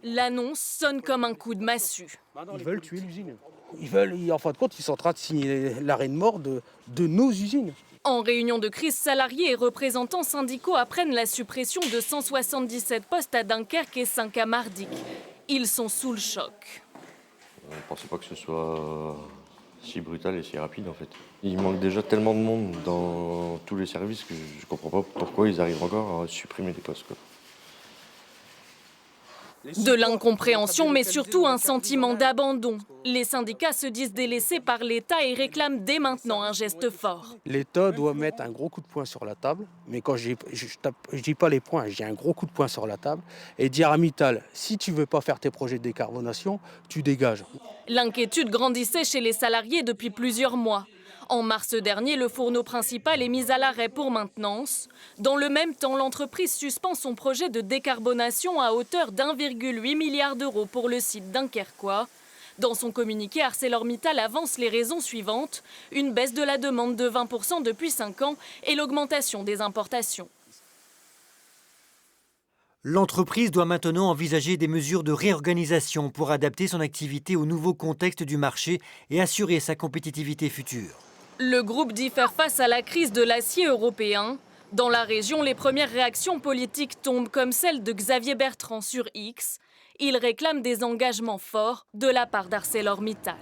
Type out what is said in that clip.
L'annonce sonne comme un coup de massue. Ils veulent tuer l'usine. En fin de compte, ils sont en train de signer l'arrêt de mort de nos usines. En réunion de crise, salariés et représentants syndicaux apprennent la suppression de 177 postes à Dunkerque et 5 à Mardic. Ils sont sous le choc. On ne pensait pas que ce soit si brutal et si rapide en fait. Il manque déjà tellement de monde dans tous les services que je ne comprends pas pourquoi ils arrivent encore à supprimer des postes, quoi. De l'incompréhension, mais surtout un sentiment d'abandon. Les syndicats se disent délaissés par l'État et réclament dès maintenant un geste fort. L'État doit mettre un gros coup de poing sur la table, mais quand je dis pas les points, je dis un gros coup de poing sur la table et dire à Mittal, si tu veux pas faire tes projets de décarbonation, tu dégages. L'inquiétude grandissait chez les salariés depuis plusieurs mois. En mars dernier, le fourneau principal est mis à l'arrêt pour maintenance. Dans le même temps, l'entreprise suspend son projet de décarbonation à hauteur d'1,8 milliard d'euros pour le site dunkerquois. Dans son communiqué, ArcelorMittal avance les raisons suivantes: une baisse de la demande de 20% depuis 5 ans et l'augmentation des importations. L'entreprise doit maintenant envisager des mesures de réorganisation pour adapter son activité au nouveau contexte du marché et assurer sa compétitivité future. Le groupe dit faire face à la crise de l'acier européen. Dans la région, les premières réactions politiques tombent comme celle de Xavier Bertrand sur X. Il réclame des engagements forts de la part d'ArcelorMittal.